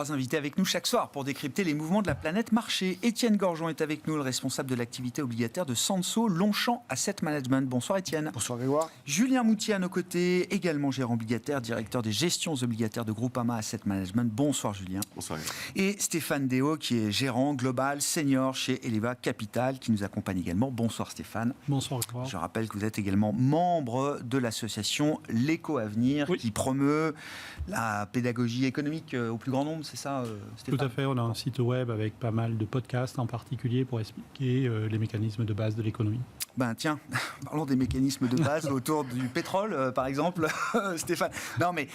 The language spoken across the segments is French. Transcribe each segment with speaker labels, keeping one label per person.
Speaker 1: trois invités avec nous chaque soir pour décrypter les mouvements de la planète marché. Étienne Gorgeon est avec nous, le responsable de l'activité obligataire de Sansot Longchamp Asset Management. Bonsoir Étienne.
Speaker 2: Bonsoir Grégoire.
Speaker 1: Julien Moutier à nos côtés, également gérant obligataire, directeur des gestions obligataires de Groupama Asset Management. Bonsoir Julien.
Speaker 3: Bonsoir.
Speaker 1: Et Stéphane Déo qui est gérant global senior chez Eleva Capital qui nous accompagne également. Bonsoir Stéphane.
Speaker 4: Bonsoir Grégoire.
Speaker 1: Je rappelle que vous êtes également membre de l'association l'Éco-Avenir qui promeut la pédagogie économique au plus grand nombre, c'est ça Stéphane ?
Speaker 4: Tout à fait, on a un site web avec pas mal de podcasts en particulier pour expliquer les mécanismes de base de l'économie.
Speaker 1: Ben tiens, parlons des mécanismes de base autour du pétrole, par exemple, Stéphane. Non, mais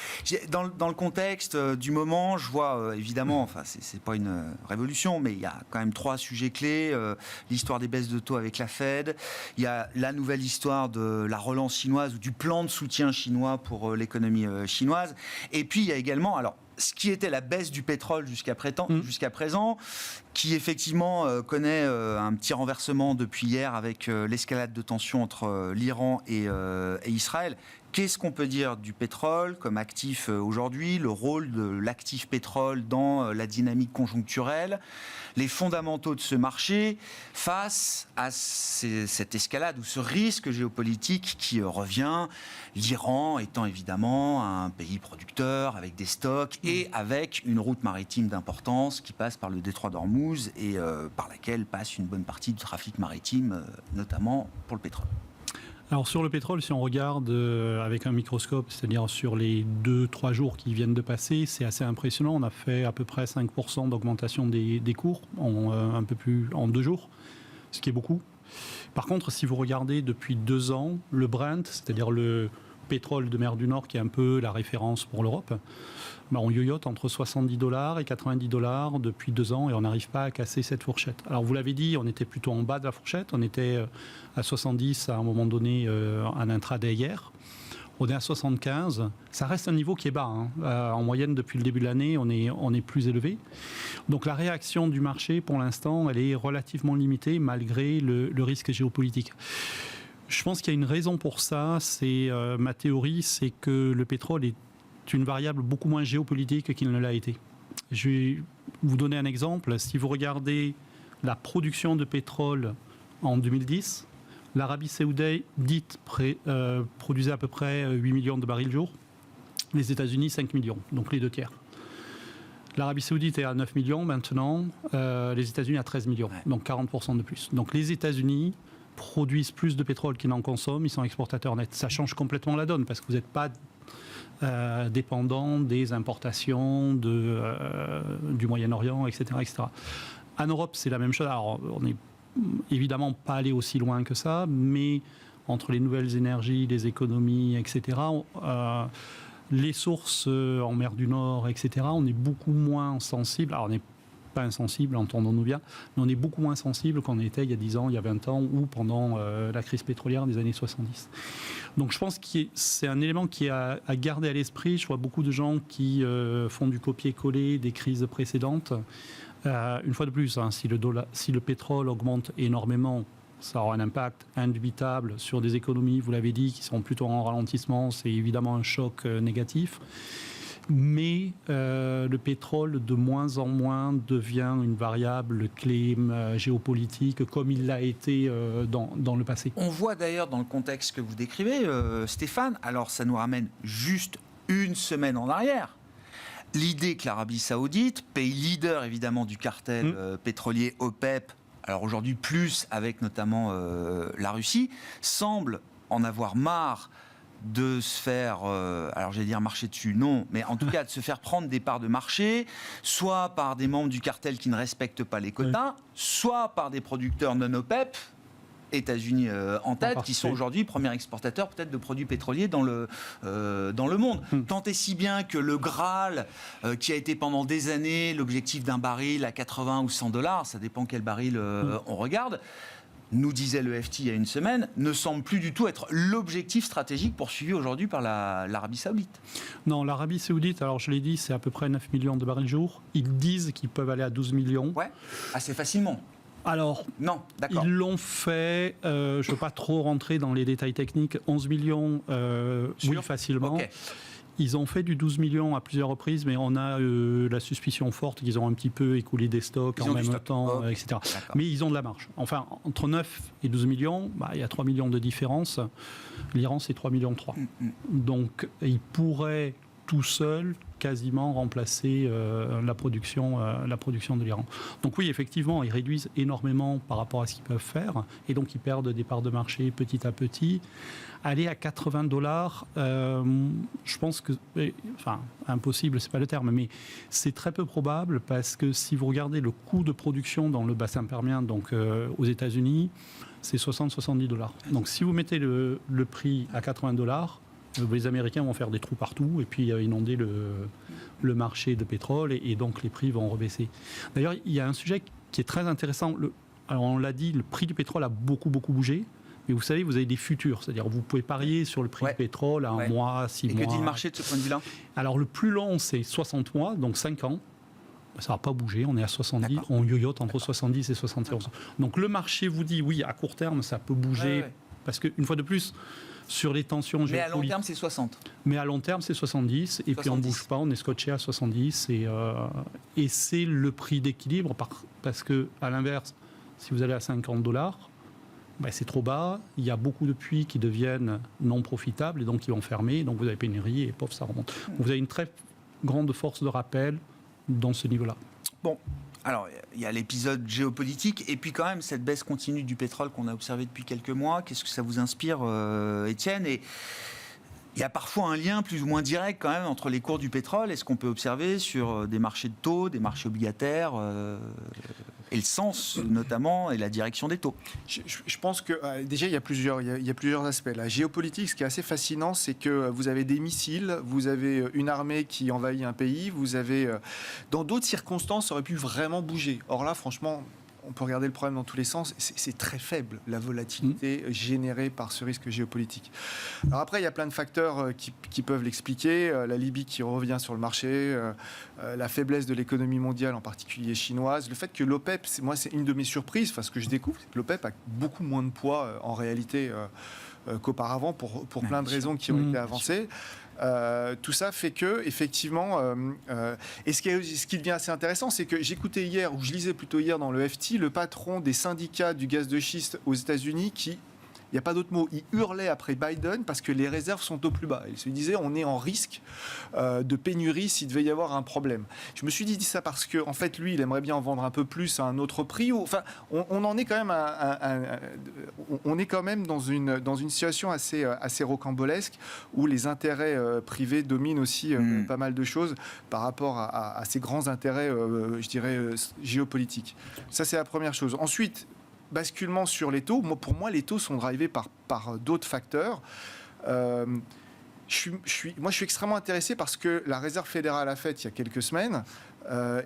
Speaker 1: dans le contexte du moment, je vois évidemment, enfin, c'est pas une révolution, mais il y a quand même trois sujets clés. L'histoire des baisses de taux avec la Fed, il y a la nouvelle histoire de la relance chinoise ou du plan de soutien chinois pour l'économie chinoise. Et puis, il y a également, alors, ce qui était la baisse du pétrole jusqu'à présent, qui effectivement connaît un petit renversement depuis hier avec l'escalade de tensions entre l'Iran et Israël. Qu'est-ce qu'on peut dire du pétrole comme actif aujourd'hui, le rôle de l'actif pétrole dans la dynamique conjoncturelle, les fondamentaux de ce marché face à cette escalade ou ce risque géopolitique qui revient, l'Iran étant évidemment un pays producteur avec des stocks et avec une route maritime d'importance qui passe par le détroit d'Ormuz et par laquelle passe une bonne partie du trafic maritime, notamment pour le pétrole.
Speaker 4: Alors sur le pétrole, si on regarde avec un microscope, c'est-à-dire sur les 2-3 jours qui viennent de passer, c'est assez impressionnant. On a fait à peu près 5% d'augmentation des cours un peu plus en 2 jours, ce qui est beaucoup. Par contre, si vous regardez depuis 2 ans, le Brent, c'est-à-dire le pétrole de mer du Nord, qui est un peu la référence pour l'Europe, on yoyote entre $70 et $90 depuis 2 ans et on n'arrive pas à casser cette fourchette. Alors vous l'avez dit, on était plutôt en bas de la fourchette, on était à 70 à un moment donné en intraday hier. On est à 75, ça reste un niveau qui est bas. En moyenne, depuis le début de l'année, on est plus élevé. Donc la réaction du marché, pour l'instant, elle est relativement limitée malgré le risque géopolitique. Je pense qu'il y a une raison pour ça, c'est ma théorie, c'est que le pétrole est une variable beaucoup moins géopolitique qu'il ne l'a été. Je vais vous donner un exemple. Si vous regardez la production de pétrole en 2010, l'Arabie Saoudite produisait à peu près 8 millions de barils jour, les États-Unis 5 millions, donc les 2 tiers. L'Arabie Saoudite est à 9 millions maintenant, les États-Unis à 13 millions, donc 40% de plus. Donc les États-Unis produisent plus de pétrole qu'ils n'en consomment, ils sont exportateurs nets. Ça change complètement la donne parce que vous n'êtes pas dépendant des importations du Moyen-Orient, etc., etc. En Europe, c'est la même chose. Alors, on n'est évidemment pas allé aussi loin que ça, mais entre les nouvelles énergies, les économies, etc., les sources en mer du Nord, etc., on est beaucoup moins sensible. Alors, on n'est pas insensible, entendons-nous bien, mais on est beaucoup moins sensible qu'on était il y a 10 ans, il y a 20 ans, ou pendant la crise pétrolière des années 70. Donc je pense que c'est un élément qui est à garder à l'esprit. Je vois beaucoup de gens qui font du copier-coller des crises précédentes. Une fois de plus, si le pétrole augmente énormément, ça aura un impact indubitable sur des économies, vous l'avez dit, qui sont plutôt en ralentissement. C'est évidemment un choc négatif. Mais le pétrole, de moins en moins, devient une variable clé géopolitique, comme il l'a été dans le passé.
Speaker 1: On voit d'ailleurs dans le contexte que vous décrivez, Stéphane, alors ça nous ramène juste une semaine en arrière. L'idée que l'Arabie Saoudite, pays leader évidemment du cartel pétrolier OPEP, alors aujourd'hui plus avec notamment la Russie, semble en avoir marre de se faire, alors j'allais dire marcher dessus, non, mais en tout cas de se faire prendre des parts de marché, soit par des membres du cartel qui ne respectent pas les quotas, soit par des producteurs non OPEP, États-Unis en tête, qui sont aujourd'hui premiers exportateurs peut-être de produits pétroliers dans le monde. Tant et si bien que le Graal, qui a été pendant des années l'objectif d'un baril à 80 ou 100 $, ça dépend quel baril on regarde, nous disait le FT il y a une semaine, ne semble plus du tout être l'objectif stratégique poursuivi aujourd'hui par l'Arabie Saoudite.
Speaker 4: Non, l'Arabie Saoudite, alors je l'ai dit, c'est à peu près 9 millions de barils jour. Ils disent qu'ils peuvent aller à 12 millions.
Speaker 1: Ouais, assez facilement.
Speaker 4: Alors,
Speaker 1: non, d'accord.
Speaker 4: Ils l'ont fait, je ne veux pas trop rentrer dans les détails techniques, 11 millions, oui, facilement. Okay. Ils ont fait du 12 millions à plusieurs reprises, mais on a la suspicion forte qu'ils ont un petit peu écoulé des stocks en même temps, etc. D'accord. Mais ils ont de la marge. Enfin, entre 9 et 12 millions, il y a 3 millions de différence. L'Iran, c'est 3,3 millions. Donc, ils pourraient tout seuls quasiment remplacer la production de l'Iran. Donc oui, effectivement, ils réduisent énormément par rapport à ce qu'ils peuvent faire, et donc ils perdent des parts de marché petit à petit. Aller à $80, je pense que, enfin, impossible, c'est pas le terme, mais c'est très peu probable, parce que si vous regardez le coût de production dans le bassin permien, donc aux États-Unis, c'est $60-70. Donc si vous mettez le prix à $80, les Américains vont faire des trous partout et puis inonder le marché de pétrole, et donc les prix vont rebaisser. D'ailleurs, il y a un sujet qui est très intéressant. Alors on l'a dit, le prix du pétrole a beaucoup bougé. Mais vous savez, vous avez des futurs, c'est-à-dire vous pouvez parier sur le prix du pétrole à un mois, 6 mois.
Speaker 1: Et que dit le marché de ce point de vue-là ?
Speaker 4: Alors le plus long, c'est 60 mois, donc 5 ans. Ça ne va pas bouger, on est à 70, on yoyote entre 70 et 71. Donc le marché vous dit, oui, à court terme, ça peut bouger, parce qu'une fois de plus, sur les tensions géopolitiques...
Speaker 1: Mais à long terme, c'est 60.
Speaker 4: Mais à long terme, c'est 70, et 70. Puis on ne bouge pas, on est scotché à 70, et c'est le prix d'équilibre, parce que à l'inverse, si vous allez à $50, c'est trop bas, il y a beaucoup de puits qui deviennent non profitables, et donc qui vont fermer, donc vous avez pénurie, et pof, ça remonte. Donc vous avez une très grande force de rappel dans ce niveau-là.
Speaker 1: Bon, alors il y a l'épisode géopolitique, et puis quand même cette baisse continue du pétrole qu'on a observée depuis quelques mois. Qu'est-ce que ça vous inspire, Étienne ? Et il y a parfois un lien plus ou moins direct quand même entre les cours du pétrole et ce qu'on peut observer sur des marchés de taux, des marchés obligataires, et le sens notamment et la direction des taux.
Speaker 2: Je pense que déjà il y a plusieurs aspects. La géopolitique, ce qui est assez fascinant, c'est que vous avez des missiles, vous avez une armée qui envahit un pays, vous avez dans d'autres circonstances ça aurait pu vraiment bouger. Or là, franchement, on peut regarder le problème dans tous les sens, c'est très faible la volatilité générée par ce risque géopolitique. Alors après, il y a plein de facteurs qui peuvent l'expliquer. La Libye qui revient sur le marché, la faiblesse de l'économie mondiale, en particulier chinoise, le fait que l'OPEP, c'est une de mes surprises, ce que je découvre, c'est que l'OPEP a beaucoup moins de poids en réalité qu'auparavant pour plein de raisons qui ont été avancées. Tout ça fait que, effectivement, et ce qui devient assez intéressant, c'est que j'écoutais hier, ou je lisais plutôt hier dans le FT, le patron des syndicats du gaz de schiste aux États-Unis qui, il n'y a pas d'autre mot, il hurlait après Biden parce que les réserves sont au plus bas. Il se disait, on est en risque de pénurie s'il devait y avoir un problème. Je me suis dit ça parce que, en fait, lui, il aimerait bien en vendre un peu plus à un autre prix. Enfin, on en est quand même on est quand même dans une situation assez rocambolesque où les intérêts privés dominent aussi pas mal de choses par rapport à ces grands intérêts, je dirais, géopolitiques. Ça, c'est la première chose. Ensuite, basculement sur les taux. Pour moi, les taux sont drivés par d'autres facteurs. Je suis extrêmement intéressé parce que la Réserve fédérale a fait il y a quelques semaines,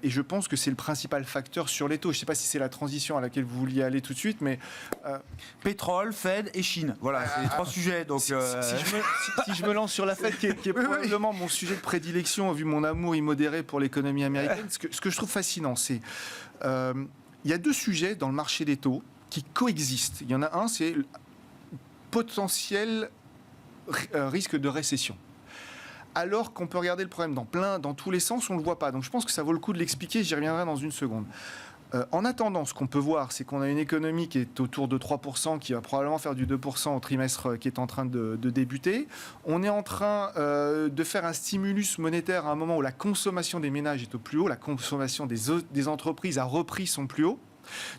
Speaker 2: et je pense que c'est le principal facteur sur les taux. Je ne sais pas si c'est la transition à laquelle vous vouliez aller tout de suite, mais...
Speaker 1: Pétrole, Fed et Chine. Voilà, c'est les trois sujets. Donc,
Speaker 2: si je me lance sur la Fed, qui est probablement mon sujet de prédilection, vu mon amour immodéré pour l'économie américaine, ce que je trouve fascinant, c'est... il y a deux sujets dans le marché des taux qui coexistent. Il y en a un, c'est potentiel risque de récession. Alors qu'on peut regarder le problème dans tous les sens, on ne le voit pas. Donc je pense que ça vaut le coup de l'expliquer, j'y reviendrai dans une seconde. En attendant, ce qu'on peut voir, c'est qu'on a une économie qui est autour de 3%, qui va probablement faire du 2% au trimestre qui est en train de débuter. On est en train de faire un stimulus monétaire à un moment où la consommation des ménages est au plus haut, la consommation des entreprises a repris son plus haut.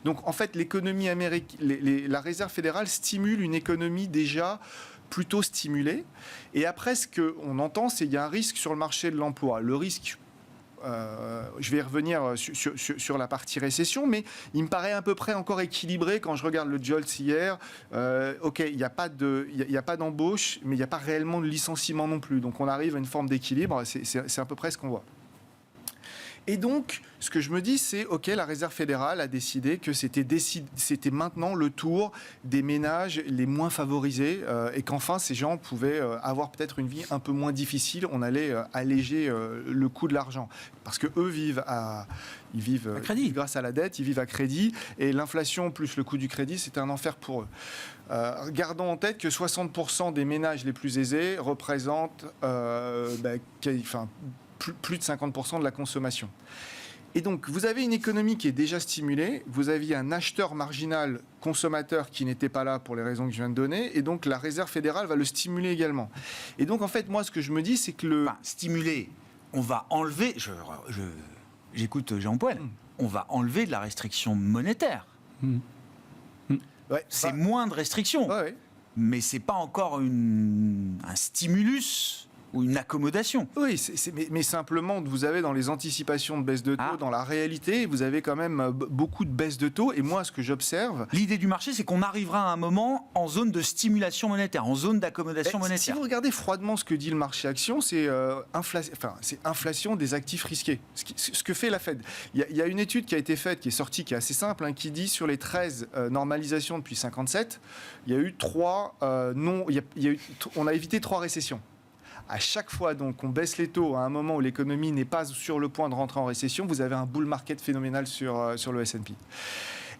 Speaker 2: Donc en fait, l'économie américaine, la Réserve fédérale stimule une économie déjà plutôt stimulée. Et après, ce qu'on entend, c'est qu'il y a un risque sur le marché de l'emploi. Le risque... je vais y revenir sur la partie récession, mais il me paraît à peu près encore équilibré quand je regarde le JOLTS hier. Ok, il n'y a pas d'embauche, mais il n'y a pas réellement de licenciement non plus. Donc on arrive à une forme d'équilibre, c'est à peu près ce qu'on voit. Et donc, ce que je me dis, c'est, OK, la Réserve fédérale a décidé que c'était maintenant le tour des ménages les moins favorisés et qu'enfin, ces gens pouvaient avoir peut-être une vie un peu moins difficile. On allait alléger le coût de l'argent. Parce qu'eux vivent ils vivent grâce à la dette, ils vivent à crédit. Et l'inflation plus le coût du crédit, c'est un enfer pour eux. Gardons en tête que 60% des ménages les plus aisés représentent plus de 50% de la consommation. Et donc, vous avez une économie qui est déjà stimulée, vous aviez un acheteur marginal consommateur qui n'était pas là pour les raisons que je viens de donner, et donc la Réserve fédérale va le stimuler également. Et donc, en fait, moi, ce que je me dis, c'est que
Speaker 1: stimuler, on va enlever... J'écoute Jean Poel. On va enlever de la restriction monétaire.
Speaker 2: Ouais,
Speaker 1: c'est moins de restrictions.
Speaker 2: Ouais.
Speaker 1: Mais c'est pas encore un stimulus ou une accommodation.
Speaker 2: Oui, mais simplement, vous avez dans les anticipations de baisse de taux, dans la réalité, vous avez quand même beaucoup de baisse de taux. Et moi, ce que j'observe...
Speaker 1: L'idée du marché, c'est qu'on arrivera à un moment en zone de stimulation monétaire, en zone d'accommodation monétaire.
Speaker 2: Si vous regardez froidement ce que dit le marché action, c'est inflation des actifs risqués. Ce que fait la Fed. Il y a une étude qui a été faite, qui est sortie, qui est assez simple, qui dit sur les 13 normalisations depuis 57, il y a eu on a évité 3 récessions. À chaque fois donc on baisse les taux à un moment où l'économie n'est pas sur le point de rentrer en récession, vous avez un bull market phénoménal sur le S&P.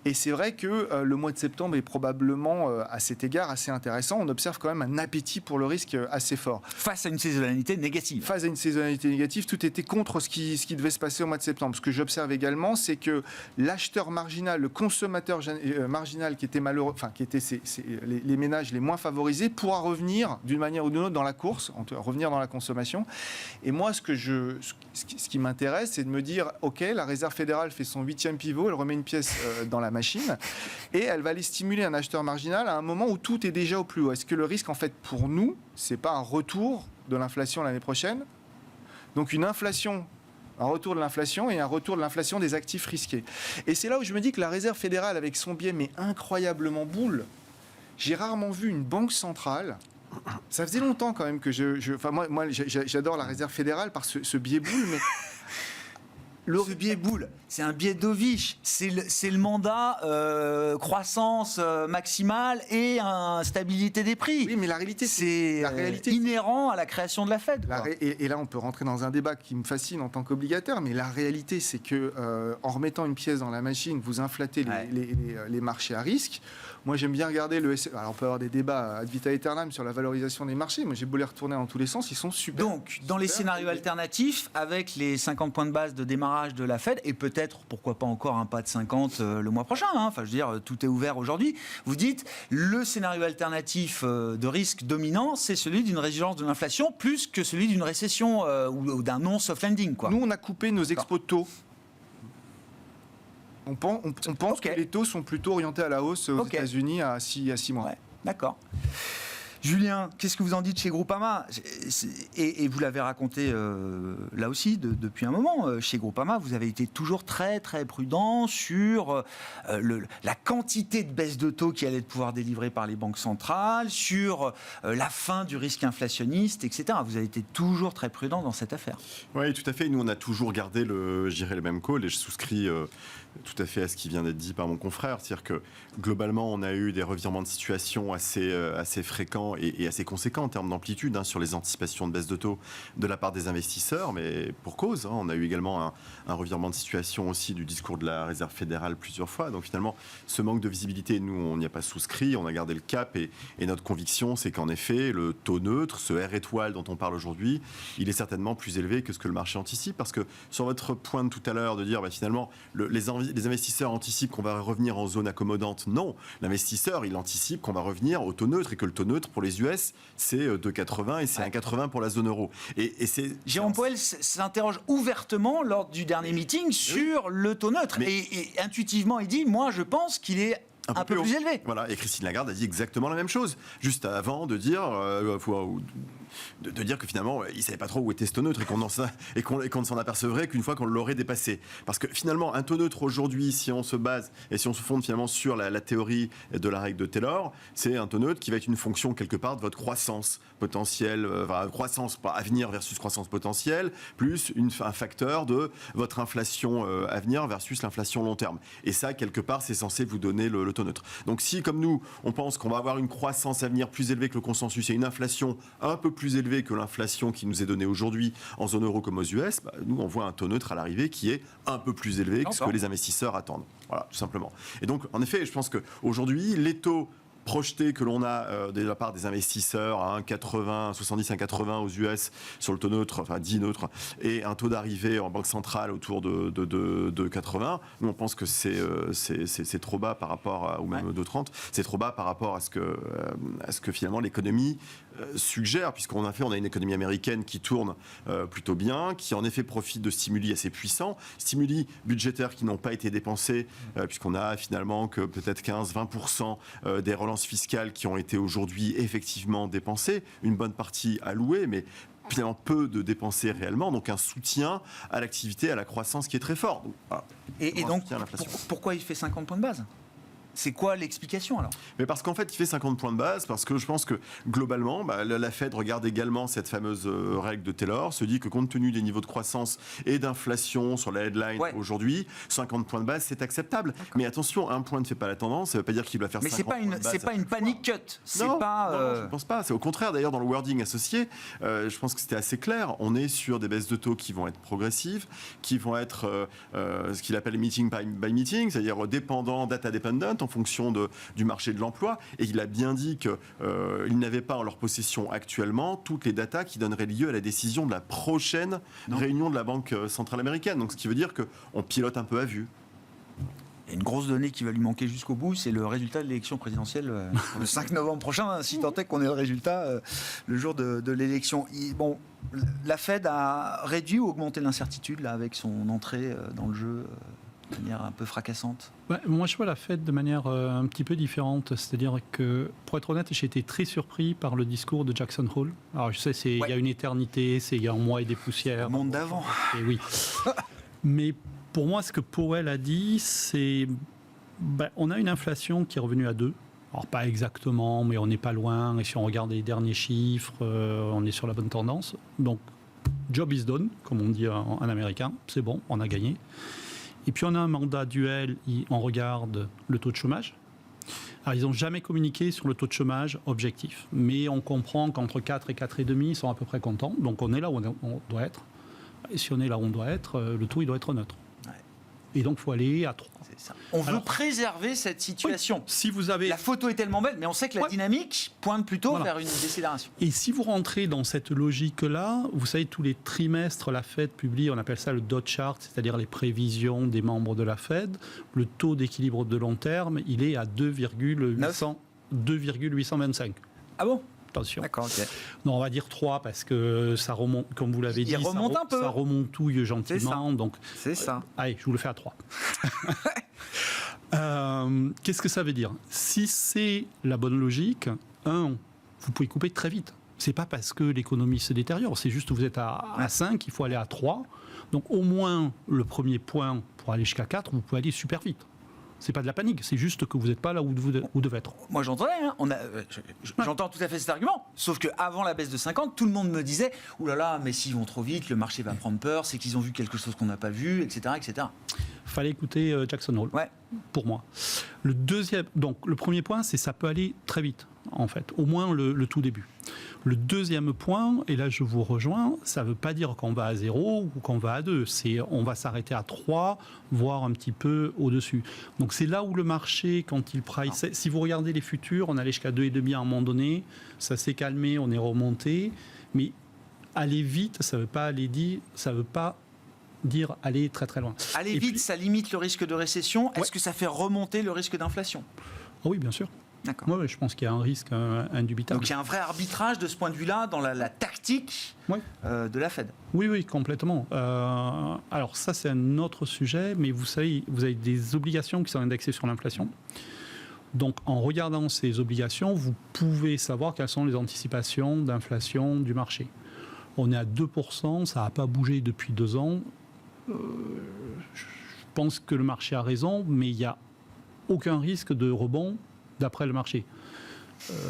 Speaker 2: Et c'est vrai que le mois de septembre est probablement, à cet égard, assez intéressant. On observe quand même un appétit pour le risque assez fort.
Speaker 1: Face à une saisonnalité négative.
Speaker 2: Face à une saisonnalité négative, tout était contre ce qui devait se passer au mois de septembre. Ce que j'observe également, c'est que l'acheteur marginal, le consommateur marginal qui était malheureux, qui étaient les ménages les moins favorisés, pourra revenir d'une manière ou d'une autre dans la course, revenir dans la consommation. Et moi, ce qui m'intéresse, c'est de me dire, OK, la Réserve fédérale fait son 8e pivot, elle remet une pièce dans la machine et elle va aller stimuler un acheteur marginal à un moment où tout est déjà au plus haut. Est-ce que le risque, en fait, pour nous, c'est pas un retour de l'inflation l'année prochaine? Donc un retour de l'inflation et un retour de l'inflation des actifs risqués. Et c'est là où je me dis que la Réserve fédérale, avec son biais, mais incroyablement boule, j'ai rarement vu une banque centrale. Ça faisait longtemps quand même que moi j'adore la Réserve fédérale par ce biais boule, mais...
Speaker 1: Ce biais boule, c'est un biais Dovich, c'est le mandat croissance maximale et stabilité des prix.
Speaker 2: Oui, mais la réalité,
Speaker 1: c'est inhérent à la création de la Fed.
Speaker 2: Et là, on peut rentrer dans un débat qui me fascine en tant qu'obligataire, mais la réalité, c'est que en remettant une pièce dans la machine, vous inflatez les marchés à risque. Moi, j'aime bien regarder Alors, on peut avoir des débats ad vitam aeternam sur la valorisation des marchés. Moi, j'ai beau les retourner dans tous les sens, ils sont super.
Speaker 1: Donc, dans les scénarios alternatifs, avec les 50 points de base de démarrage de la Fed, et peut-être, pourquoi pas encore un pas de 50 le mois prochain, enfin, je veux dire, tout est ouvert aujourd'hui, vous dites, le scénario alternatif de risque dominant, c'est celui d'une résilience de l'inflation, plus que celui d'une récession ou d'un non-soft landing, quoi.
Speaker 2: Nous, on a coupé nos expos de taux. On pense que les taux sont plutôt orientés à la hausse aux États-Unis à 6 mois.
Speaker 1: Ouais, d'accord. Julien, qu'est-ce que vous en dites chez Groupama ? Et vous l'avez raconté là aussi depuis un moment. Chez Groupama, vous avez été toujours très très prudent sur la quantité de baisse de taux qui allait pouvoir délivrer par les banques centrales, sur la fin du risque inflationniste, etc. Vous avez été toujours très prudent dans cette affaire.
Speaker 3: Oui, tout à fait. Nous, on a toujours gardé le même call et je souscris tout à fait à ce qui vient d'être dit par mon confrère. C'est-à-dire que globalement, on a eu des revirements de situation assez fréquents et assez conséquents en termes d'amplitude sur les anticipations de baisse de taux de la part des investisseurs, mais pour cause. On a eu également un revirement de situation aussi du discours de la Réserve fédérale plusieurs fois. Donc finalement, ce manque de visibilité, nous, on n'y a pas souscrit, on a gardé le cap et notre conviction, c'est qu'en effet, le taux neutre, ce R étoile dont on parle aujourd'hui, il est certainement plus élevé que ce que le marché anticipe. Parce que sur votre point de tout à l'heure de dire finalement, les investisseurs anticipent qu'on va revenir en zone accommodante. Non, l'investisseur, il anticipe qu'on va revenir au taux neutre et que le taux neutre pour les US, c'est 2,80 et c'est 1,80 pour la zone euro. Et c'est
Speaker 1: Jérôme Powell s'interroge ouvertement lors du dernier meeting sur le taux neutre. Et intuitivement, il dit, moi, je pense qu'il est un peu plus élevé.
Speaker 3: Voilà, et Christine Lagarde a dit exactement la même chose, juste avant de dire, de dire que finalement, il ne savait pas trop où était ce taux neutre et qu'on ne s'en apercevrait qu'une fois qu'on l'aurait dépassé. Parce que finalement, un taux neutre aujourd'hui, si on se base et si on se fonde finalement sur la théorie de la règle de Taylor, c'est un taux neutre qui va être une fonction quelque part de votre croissance potentielle, croissance à venir versus croissance potentielle, plus un facteur de votre inflation à venir versus l'inflation long terme. Et ça, quelque part, c'est censé vous donner le taux neutre. Donc si, comme nous, on pense qu'on va avoir une croissance à venir plus élevée que le consensus et une inflation un peu plus élevée que l'inflation qui nous est donnée aujourd'hui en zone euro comme aux US, nous, on voit un taux neutre à l'arrivée qui est un peu plus élevé que ce que les investisseurs attendent. Voilà, tout simplement. Et donc, en effet, je pense qu'aujourd'hui, les taux projeté que l'on a de la part des investisseurs à 1,80, 70 à 1,80 aux US sur le taux neutre, enfin 10 neutre, et un taux d'arrivée en banque centrale autour de 80. Nous, on pense que c'est trop bas par rapport ou même de 30, c'est trop bas par rapport à ce que finalement l'économie suggère, puisqu'on a une économie américaine qui tourne plutôt bien, qui en effet profite de stimuli assez puissants, stimuli budgétaires qui n'ont pas été dépensés, puisqu'on a finalement que peut-être 15-20% des relances fiscales qui ont été aujourd'hui effectivement dépensées, une bonne partie allouée, mais finalement peu de dépensés réellement, donc un soutien à l'activité, à la croissance qui est très fort. Donc, voilà,
Speaker 1: et donc, pourquoi il fait 50 points de base ? C'est quoi l'explication alors ?
Speaker 3: Mais parce qu'en fait, il fait 50 points de base, parce que je pense que globalement, la Fed regarde également cette fameuse règle de Taylor, se dit que compte tenu des niveaux de croissance et d'inflation sur la headline aujourd'hui, 50 points de base, c'est acceptable. D'accord. Mais attention, un point ne fait pas la tendance, ça ne veut pas dire qu'il va faire 50 points de base. Mais
Speaker 1: c'est pas une panic cut.
Speaker 3: Non, je ne pense pas. C'est au contraire, d'ailleurs, dans le wording associé, je pense que c'était assez clair. On est sur des baisses de taux qui vont être progressives, qui vont être ce qu'il appelle meeting by meeting, c'est-à-dire dépendant, data dependent, en fonction du marché de l'emploi, et il a bien dit qu'ils n'avaient pas en leur possession actuellement toutes les datas qui donneraient lieu à la décision de la prochaine réunion de la Banque centrale américaine. Donc ce qui veut dire qu'on pilote un peu à vue.
Speaker 1: Il y a une grosse donnée qui va lui manquer jusqu'au bout, c'est le résultat de l'élection présidentielle le 5 novembre prochain, si tant est qu'on ait le résultat le jour de l'élection. Bon, la Fed a réduit ou augmenté l'incertitude là, avec son entrée dans le jeu de manière un peu fracassante.
Speaker 4: Moi, je vois la Fed de manière un petit peu différente. C'est-à-dire que, pour être honnête, j'ai été très surpris par le discours de Jackson Hole. Alors, je sais, il y a une éternité, c'est il y a un mois et des poussières.
Speaker 1: Le monde d'avant.
Speaker 4: Et oui. Mais pour moi, ce que Powell a dit, c'est on a une inflation qui est revenue à 2. Alors, pas exactement, mais on n'est pas loin. Et si on regarde les derniers chiffres, on est sur la bonne tendance. Donc, job is done, comme on dit en américain. C'est bon, on a gagné. Et puis on a un mandat duel, on regarde le taux de chômage. Alors ils n'ont jamais communiqué sur le taux de chômage objectif, mais on comprend qu'entre 4 et 4,5, ils sont à peu près contents. Donc on est là où on doit être. Et si on est là où on doit être, le taux il doit être neutre. Ouais. Et donc il faut aller à 3.
Speaker 1: C'est ça. On veut préserver cette situation.
Speaker 4: Oui, si vous avez...
Speaker 1: La photo est tellement belle, mais on sait que la dynamique pointe plutôt vers une décélération.
Speaker 4: Et si vous rentrez dans cette logique-là, vous savez, tous les trimestres, la Fed publie, on appelle ça le dot chart, c'est-à-dire les prévisions des membres de la Fed. Le taux d'équilibre de long terme, il est à 2,825.
Speaker 1: Ah bon ?
Speaker 4: Attention.
Speaker 1: D'accord, ok.
Speaker 4: Non, on va dire 3 parce que ça remonte, comme vous l'avez dit,
Speaker 1: un peu.
Speaker 4: Ça remontouille gentiment.
Speaker 1: C'est ça.
Speaker 4: Donc,
Speaker 1: c'est ça.
Speaker 4: Allez, je vous le fais à 3. Qu'est-ce que ça veut dire ? Si c'est la bonne logique, vous pouvez couper très vite. C'est pas parce que l'économie se détériore, c'est juste que vous êtes à 5, il faut aller à 3. Donc au moins, le premier point, pour aller jusqu'à 4, vous pouvez aller super vite. C'est pas de la panique, c'est juste que vous n'êtes pas là où vous devez être.
Speaker 1: Moi j'entendais, j'entends tout à fait cet argument. Sauf qu'avant la baisse de 50, tout le monde me disait « Ouh là là, mais s'ils vont trop vite, le marché va prendre peur, c'est qu'ils ont vu quelque chose qu'on n'a pas vu, etc. etc. »
Speaker 4: Fallait écouter Jackson Hole, pour moi. Donc le premier point, c'est ça peut aller très vite, en fait, au moins le tout début. Le deuxième point, et là je vous rejoins, ça ne veut pas dire qu'on va à 0 ou qu'on va à 2. On va s'arrêter à 3, voire un petit peu au-dessus. Donc c'est là où le marché, quand il price, si vous regardez les futurs, on allait jusqu'à 2,5 à un moment donné, ça s'est calmé, on est remonté. Mais aller vite, ça ne veut pas dire aller très très loin.
Speaker 1: Aller vite, ça limite le risque de récession. Est-ce que ça fait remonter le risque d'inflation ?
Speaker 4: Oui, bien sûr.
Speaker 1: D'accord.
Speaker 4: Ouais, je pense qu'il y a un risque indubitable.
Speaker 1: Donc il y a un vrai arbitrage de ce point de vue-là dans la tactique de la Fed.
Speaker 4: Oui, complètement. Alors ça, c'est un autre sujet, mais vous savez, vous avez des obligations qui sont indexées sur l'inflation. Donc, en regardant ces obligations, vous pouvez savoir quelles sont les anticipations d'inflation du marché. On est à 2%, ça n'a pas bougé depuis 2 ans. Je pense que le marché a raison, mais il n'y a aucun risque de rebond d'après le marché.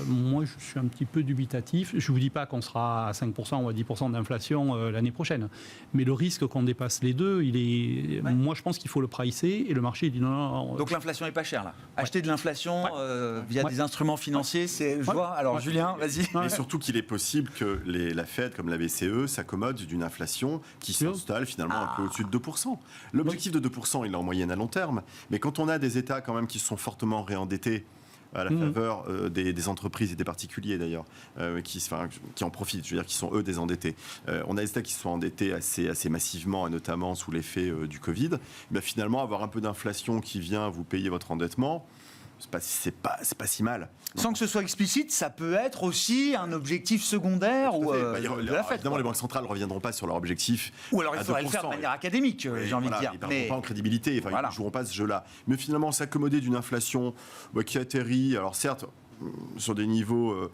Speaker 4: Moi, je suis un petit peu dubitatif. Je ne vous dis pas qu'on sera à 5% ou à 10% d'inflation l'année prochaine. Mais le risque qu'on dépasse les deux, moi, je pense qu'il faut le pricer. Et le marché il dit non.
Speaker 1: Donc l'inflation n'est pas chère, là. Acheter de l'inflation via des instruments financiers, c'est... Je vois. Alors, Julien, vas-y.
Speaker 3: Et surtout qu'il est possible que la Fed, comme la BCE, s'accommode d'une inflation qui s'installe finalement un peu au-dessus de 2%. L'objectif de 2%, il est en moyenne à long terme. Mais quand on a des États quand même qui sont fortement réendettés, à la faveur des entreprises et des particuliers d'ailleurs, qui en profitent, je veux dire, qui sont eux désendettés. On a des États qui sont endettés assez massivement, et notamment sous l'effet du Covid. Mais finalement, avoir un peu d'inflation qui vient vous payer votre endettement, c'est pas si mal.
Speaker 1: Sans que ce soit explicite, ça peut être aussi un objectif secondaire ou de la Fed.
Speaker 3: Évidemment, les banques centrales ne reviendront pas sur leur objectif.
Speaker 1: Ou alors il faudrait le faire de manière académique, j'ai envie de dire.
Speaker 3: Ils ne perdront pas en crédibilité, ils ne joueront pas ce jeu-là. Mais finalement, s'accommoder d'une inflation qui atterrit, alors certes, sur des niveaux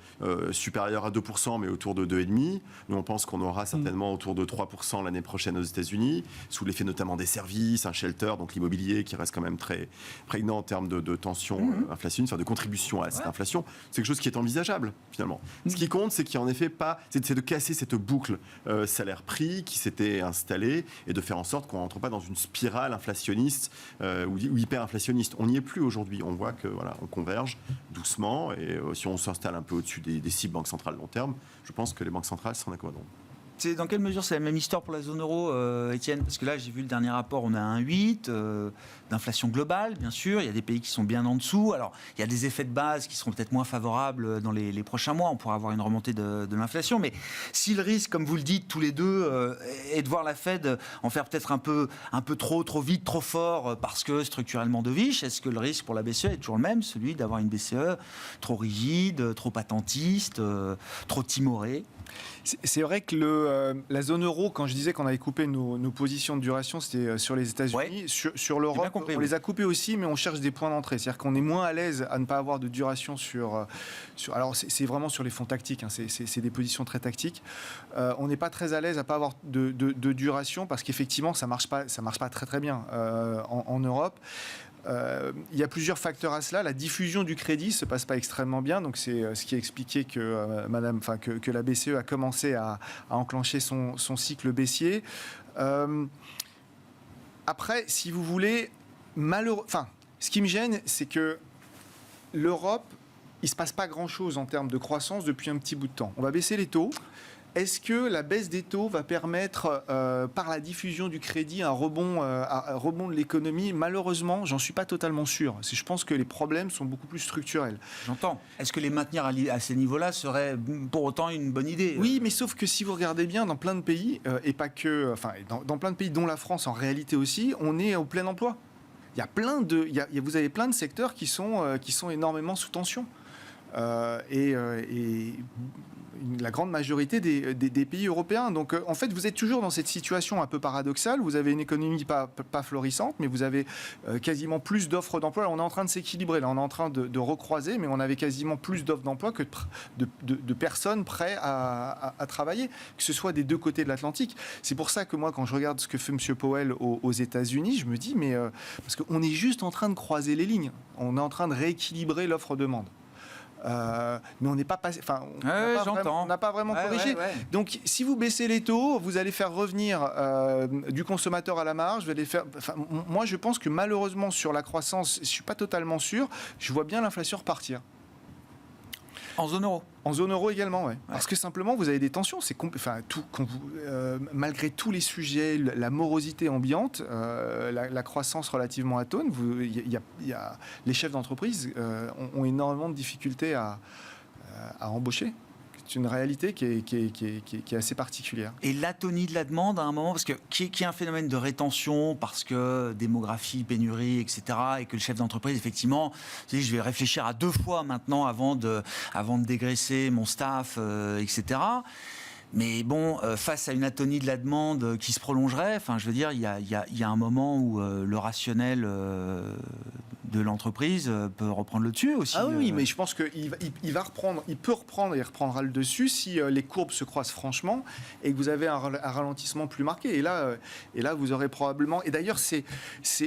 Speaker 3: supérieurs à 2%, mais autour de 2,5%. Nous, on pense qu'on aura certainement autour de 3% l'année prochaine aux États-Unis, sous l'effet notamment des services, un shelter, donc l'immobilier qui reste quand même très prégnant en termes de tension inflationniste, de contribution à cette inflation. C'est quelque chose qui est envisageable, finalement. Ce qui compte, c'est qu'il n'y a en effet pas... C'est de casser cette boucle salaire-prix qui s'était installée et de faire en sorte qu'on ne rentre pas dans une spirale inflationniste ou hyper-inflationniste. On n'y est plus aujourd'hui. On voit que on converge doucement. Et si on s'installe un peu au-dessus des cibles banques centrales long terme, je pense que les banques centrales s'en accommoderont.
Speaker 1: Dans quelle mesure c'est la même histoire pour la zone euro, Étienne ? Parce que là, j'ai vu le dernier rapport, on a un 8 d'inflation globale, bien sûr. Il y a des pays qui sont bien en dessous. Alors, il y a des effets de base qui seront peut-être moins favorables dans les prochains mois. On pourra avoir une remontée de l'inflation. Mais si le risque, comme vous le dites tous les deux, est de voir la Fed en faire peut-être un peu trop vite, trop fort, parce que structurellement dovish, est-ce que le risque pour la BCE est toujours le même, celui d'avoir une BCE trop rigide, trop attentiste, trop timorée ?
Speaker 2: C'est vrai que la zone euro, quand je disais qu'on avait coupé nos positions de duration, c'était sur les États-Unis.
Speaker 1: Ouais.
Speaker 2: Sur l'Europe, on les a coupées aussi, mais on cherche des points d'entrée. C'est-à-dire qu'on est moins à l'aise à ne pas avoir de duration sur alors, c'est vraiment sur les fonds tactiques, hein, c'est des positions très tactiques. On n'est pas très à l'aise à ne pas avoir de duration parce qu'effectivement, ça marche pas très très bien en Europe. Il y a plusieurs facteurs à cela. La diffusion du crédit ne se passe pas extrêmement bien. Donc c'est ce qui a expliqué que, que la BCE a commencé à enclencher son cycle baissier. Après, si vous voulez, ce qui me gêne, c'est que l'Europe, il ne se passe pas grand-chose en termes de croissance depuis un petit bout de temps. On va baisser les taux. Est-ce que la baisse des taux va permettre, par la diffusion du crédit, un rebond de l'économie ? Malheureusement, j'en suis pas totalement sûr. Je pense que les problèmes sont beaucoup plus structurels.
Speaker 1: J'entends. Est-ce que les maintenir à ces niveaux-là serait pour autant une bonne idée ?
Speaker 2: Oui, mais sauf que si vous regardez bien, dans plein de pays, et pas que... dans plein de pays, dont la France en réalité aussi, on est au plein emploi. Il y a vous avez plein de secteurs qui sont énormément sous tension. La grande majorité des pays européens. Donc, en fait, vous êtes toujours dans cette situation un peu paradoxale. Vous avez une économie pas florissante, mais vous avez quasiment plus d'offres d'emploi. Là, on est en train de s'équilibrer. Là, on est en train de recroiser, mais on avait quasiment plus d'offres d'emploi que de personnes prêtes à travailler, que ce soit des deux côtés de l'Atlantique. C'est pour ça que moi, quand je regarde ce que fait M. Powell aux États-Unis, je me dis, mais parce qu'on est juste en train de croiser les lignes. On est en train de rééquilibrer l'offre-demande. Mais on n'est pas passé. On n'a pas vraiment corrigé.
Speaker 1: Ouais.
Speaker 2: Donc, si vous baissez les taux, vous allez faire revenir du consommateur à la marge. Moi, je pense que malheureusement sur la croissance, je suis pas totalement sûr. Je vois bien l'inflation repartir.
Speaker 1: En zone euro.
Speaker 2: En zone euro également, ouais. Parce que simplement, vous avez des tensions. Malgré tous les sujets, la morosité ambiante, la croissance relativement atone, les chefs d'entreprise ont énormément de difficultés à embaucher. C'est une réalité qui est assez particulière.
Speaker 1: Et l'atonie de la demande à un moment, parce que qui est un phénomène de rétention, parce que démographie, pénurie, etc., et que le chef d'entreprise, effectivement, je vais réfléchir à 2 fois maintenant avant de dégraisser mon staff, etc. Mais bon, face à une atonie de la demande qui se prolongerait, enfin, je veux dire, il y a un moment où le rationnel de l'entreprise peut reprendre le dessus aussi.
Speaker 2: Ah oui, mais je pense qu'il va reprendre, il peut reprendre et il reprendra le dessus si les courbes se croisent franchement et que vous avez un ralentissement plus marqué. Et là, vous aurez probablement... Et d'ailleurs, c'est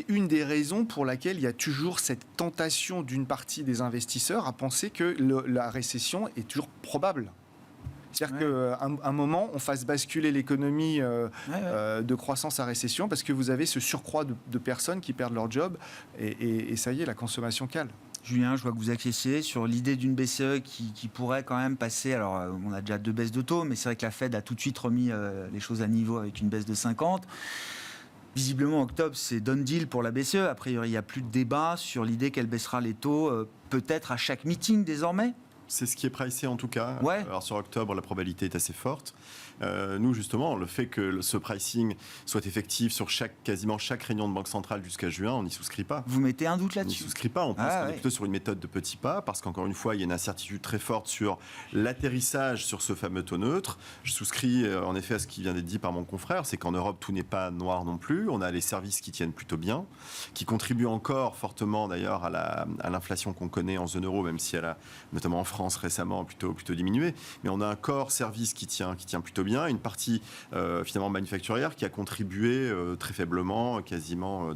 Speaker 2: une des raisons pour laquelle il y a toujours cette tentation d'une partie des investisseurs à penser que la récession est toujours probable. C'est-à-dire qu'à un moment, on fasse basculer l'économie de croissance à récession parce que vous avez ce surcroît de personnes qui perdent leur job et ça y est, la consommation cale.
Speaker 1: Julien, je vois que vous acquiescez sur l'idée d'une BCE qui pourrait quand même passer. Alors, on a déjà 2 baisses de taux, mais c'est vrai que la Fed a tout de suite remis les choses à niveau avec une baisse de 50. Visiblement, octobre, c'est done deal pour la BCE. A priori, il n'y a plus de débat sur l'idée qu'elle baissera les taux peut-être à chaque meeting désormais.
Speaker 3: C'est ce qui est pricé en tout cas.
Speaker 1: Ouais.
Speaker 3: Alors sur octobre, la probabilité est assez forte. Nous, justement, le fait que ce pricing soit effectif sur quasiment chaque réunion de Banque centrale jusqu'à juin, on n'y souscrit pas.
Speaker 1: Vous mettez un doute
Speaker 3: On n'y
Speaker 1: là-dessus?
Speaker 3: souscrit pas. On pense qu'on est plutôt sur une méthode de petits pas parce qu'encore une fois, il y a une incertitude très forte sur l'atterrissage sur ce fameux taux neutre. Je souscris en effet à ce qui vient d'être dit par mon confrère, c'est qu'en Europe, tout n'est pas noir non plus. On a les services qui tiennent plutôt bien, qui contribuent encore fortement d'ailleurs à l'inflation qu'on connaît en zone euro, même si elle a, notamment en France récemment, plutôt diminué. Mais on a un corps service qui tient plutôt bien, une partie finalement manufacturière qui a contribué très faiblement, quasiment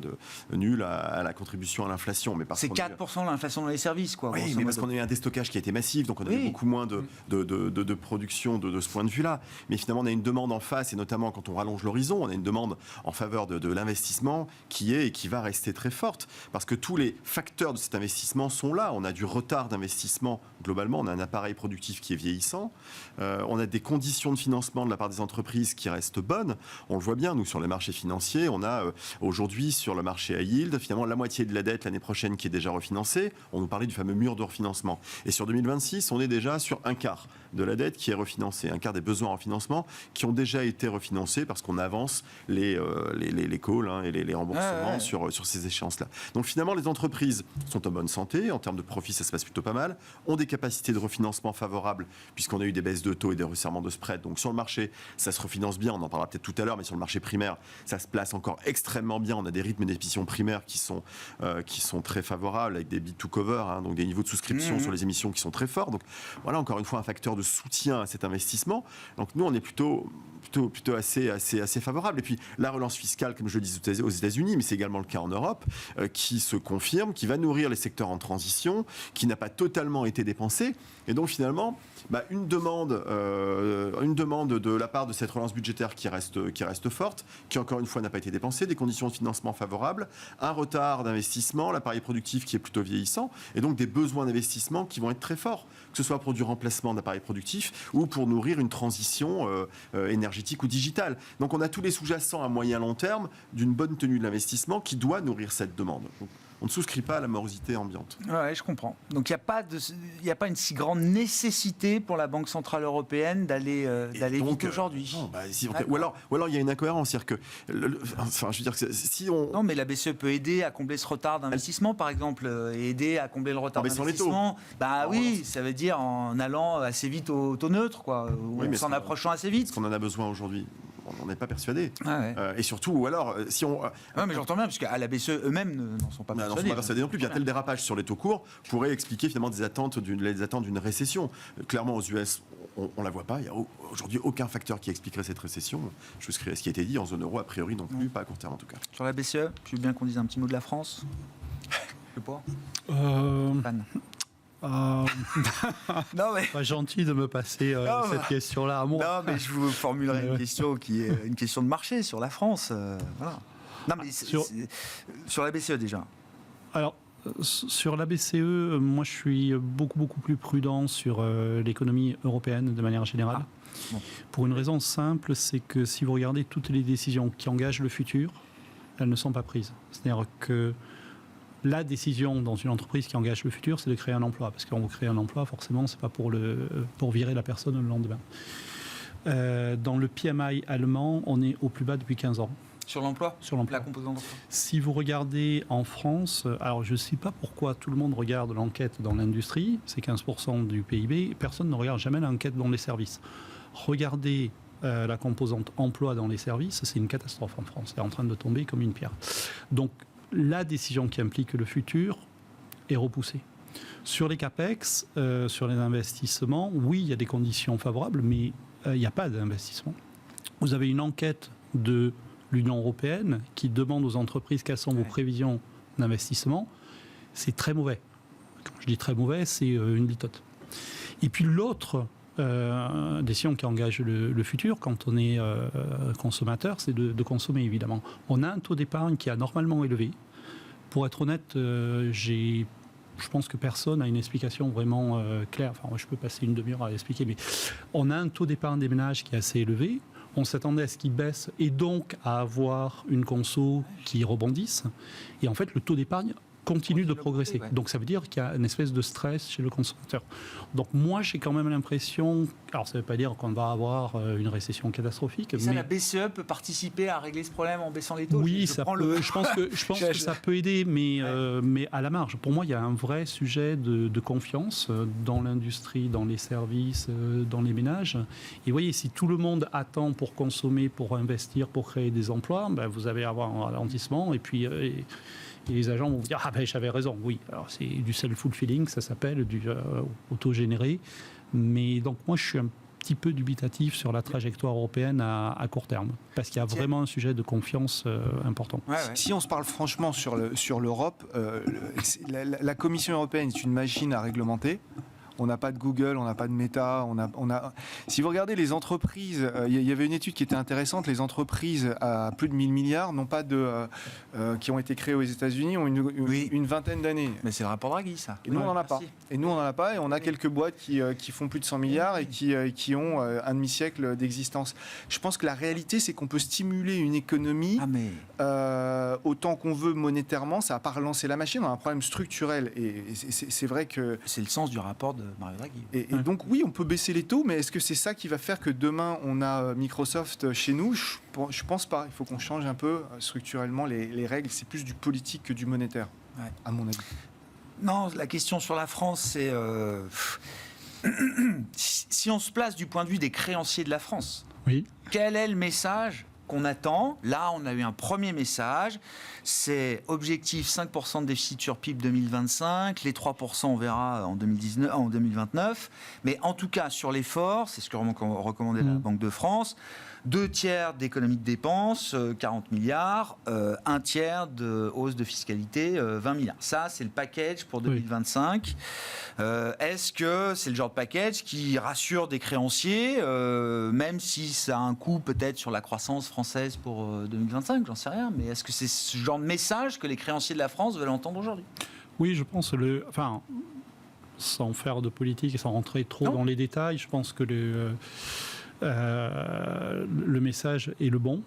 Speaker 3: nul à la contribution à l'inflation. Mais
Speaker 1: c'est 4% l'inflation dans les services, quoi.
Speaker 3: Oui, mais parce qu'on a eu un déstockage qui a été massif, donc on a eu beaucoup moins de production de ce point de vue-là. Mais finalement, on a une demande en face, et notamment quand on rallonge l'horizon, on a une demande en faveur de l'investissement qui est et qui va rester très forte, parce que tous les facteurs de cet investissement sont là. On a du retard d'investissement globalement, on a un appareil productif qui est vieillissant, on a des conditions de financement de la part des entreprises qui restent bonnes. On le voit bien, nous, sur les marchés financiers, on a aujourd'hui sur le marché high yield, finalement la moitié de la dette l'année prochaine qui est déjà refinancée. On nous parlait du fameux mur de refinancement. Et sur 2026, on est déjà sur un quart de la dette qui est refinancée, un quart des besoins en financement qui ont déjà été refinancés parce qu'on avance les calls et les remboursements sur ces échéances-là. Donc finalement, les entreprises sont en bonne santé. En termes de profit, ça se passe plutôt pas mal. Ont des capacités de refinancement favorables puisqu'on a eu des baisses de taux et des resserrements de spread. Donc sur le marché, ça se refinance bien. On en parlera peut-être tout à l'heure, mais sur le marché primaire, ça se place encore extrêmement bien. On a des rythmes d'émission primaires qui sont très favorables avec des bid to cover, donc des niveaux de souscription sur les émissions qui sont très forts. Donc voilà, encore une fois, un facteur de soutien à cet investissement. Donc nous, on est plutôt assez favorable. Et puis la relance fiscale, comme je le disais aux États-Unis, mais c'est également le cas en Europe, qui se confirme, qui va nourrir les secteurs en transition, qui n'a pas totalement été dépensé. Et donc finalement, une demande de la part de cette relance budgétaire qui reste forte, qui encore une fois n'a pas été dépensée, des conditions de financement favorables, un retard d'investissement, l'appareil productif qui est plutôt vieillissant, et donc des besoins d'investissement qui vont être très forts, que ce soit pour du remplacement d'appareils productifs ou pour nourrir une transition énergétique ou digitale. Donc on a tous les sous-jacents à moyen long terme d'une bonne tenue de l'investissement qui doit nourrir cette demande. Donc, on ne souscrit pas à la morosité ambiante.
Speaker 1: Ouais, je comprends. Donc il n'y a pas une si grande nécessité pour la Banque Centrale Européenne d'aller vite aujourd'hui.
Speaker 3: Ou alors il y a une incohérence, c'est-à-dire que si on...
Speaker 1: Non, mais la BCE peut aider à combler ce retard d'investissement, par exemple, et aider à combler le retard d'investissement. Ça veut dire en allant assez vite au taux neutre, quoi, ou en s'en approchant assez vite.
Speaker 3: Est-ce qu'on en a besoin aujourd'hui ? On n'en est pas persuadé. Et surtout, ou alors, si on...
Speaker 1: mais j'entends bien, parce qu'à la BCE, eux-mêmes n'en sont pas persuadés.
Speaker 3: N'en sont pas persuadés non plus. Il y a tel dérapage sur les taux courts pourrait expliquer finalement les attentes d'une récession. Clairement, aux US, on ne la voit pas. Il n'y a aujourd'hui aucun facteur qui expliquerait cette récession. Je souscris à ce qui a été dit. En zone euro, a priori non plus, pas à court terme en tout cas.
Speaker 1: Sur la BCE, je veux bien qu'on dise un petit mot de la France. Je sais pas.
Speaker 4: Non, mais... Pas gentil de me passer cette question-là à moi.
Speaker 1: Non, mais je vous formulerai une question qui est une question de marché sur la France. Voilà. Non, mais sur la BCE déjà.
Speaker 4: Alors, sur la BCE, moi je suis beaucoup plus prudent sur l'économie européenne de manière générale. Bon. Pour une raison simple, c'est que si vous regardez toutes les décisions qui engagent le futur, elles ne sont pas prises. C'est-à-dire que la décision dans une entreprise qui engage le futur, c'est de créer un emploi. Parce qu'on veut créer un emploi, forcément, ce n'est pas pour virer la personne le lendemain. Dans le PMI allemand, on est au plus bas depuis 15 ans.
Speaker 1: Sur l'emploi ?
Speaker 4: Sur l'emploi.
Speaker 1: La composante d'emploi.
Speaker 4: Si vous regardez en France, alors je ne sais pas pourquoi tout le monde regarde l'enquête dans l'industrie, c'est 15% du PIB, personne ne regarde jamais l'enquête dans les services. Regardez la composante emploi dans les services, c'est une catastrophe en France. C'est en train de tomber comme une pierre. Donc, la décision qui implique le futur est repoussée. Sur les CAPEX, sur les investissements, oui, il y a des conditions favorables, mais il n'y a pas d'investissement. Vous avez une enquête de l'Union européenne qui demande aux entreprises quelles sont vos prévisions d'investissement. C'est très mauvais. Quand je dis très mauvais, c'est une litote. Et puis l'autre décision qui engage le futur, quand on est consommateur, c'est de consommer, évidemment. On a un taux d'épargne qui est anormalement élevé. Pour être honnête, je pense que personne n'a une explication vraiment claire. Enfin, moi, je peux passer une demi-heure à l'expliquer, mais on a un taux d'épargne des ménages qui est assez élevé. On s'attendait à ce qu'il baisse et donc à avoir une conso qui rebondisse. Et en fait, le taux d'épargne continue de progresser. Ouais. Donc ça veut dire qu'il y a une espèce de stress chez le consommateur. Donc moi, j'ai quand même l'impression... Alors ça ne veut pas dire qu'on va avoir une récession catastrophique.
Speaker 1: Et ça, la BCE peut participer à régler ce problème en baissant les taux?
Speaker 4: Oui, je pense que ça peut aider, mais à la marge. Pour moi, il y a un vrai sujet de confiance dans l'industrie, dans les services, dans les ménages. Et vous voyez, si tout le monde attend pour consommer, pour investir, pour créer des emplois, ben, vous allez avoir un ralentissement. Et puis... Et les agents vont vous dire « Ah ben j'avais raison ». Oui, alors c'est du self-fulfilling, ça s'appelle, du auto-généré. Mais donc moi je suis un petit peu dubitatif sur la trajectoire européenne à court terme. Parce qu'il y a vraiment un sujet de confiance important.
Speaker 2: Ouais. Si on se parle franchement sur l'Europe, la Commission européenne est une machine à réglementer. On n'a pas de Google, on n'a pas de Meta. Si vous regardez les entreprises, il y avait une étude qui était intéressante. Les entreprises à plus de 1000 milliards n'ont pas qui ont été créées aux États-Unis ont une vingtaine d'années.
Speaker 1: Mais c'est le rapport Draghi, ça.
Speaker 2: Et nous, on n'en a pas. Et nous, on n'en a pas. Et on a quelques boîtes qui font plus de 100 milliards et qui ont un demi-siècle d'existence. Je pense que la réalité, c'est qu'on peut stimuler une économie autant qu'on veut monétairement. Ça va pas relancer la machine. On a un problème structurel. Et c'est vrai que...
Speaker 1: C'est le sens du rapport de Mario Draghi.
Speaker 2: Et donc oui, on peut baisser les taux, mais est-ce que c'est ça qui va faire que demain on a Microsoft chez nous? Je pense pas. Il faut qu'on change un peu structurellement les règles. C'est plus du politique que du monétaire, à mon avis.
Speaker 1: Non, la question sur la France, c'est si on se place du point de vue des créanciers de la France, quel est le message qu'on attend? Là, on a eu un premier message, c'est objectif 5% de déficit sur PIB 2025, les 3% on verra en 2029, mais en tout cas sur l'effort, c'est ce que recommandait la Banque de France, 2/3 d'économie de dépenses, 40 milliards, 1/3 de hausse de fiscalité, 20 milliards. Ça, c'est le package pour 2025. Est-ce que c'est le genre de package qui rassure des créanciers, même si ça a un coût peut-être sur la croissance française pour 2025, j'en sais rien, mais est-ce que c'est ce genre de message que les créanciers de la France veulent entendre aujourd'hui?
Speaker 4: Oui, je pense, sans faire de politique et sans rentrer trop dans les détails, je pense que le message est le bon.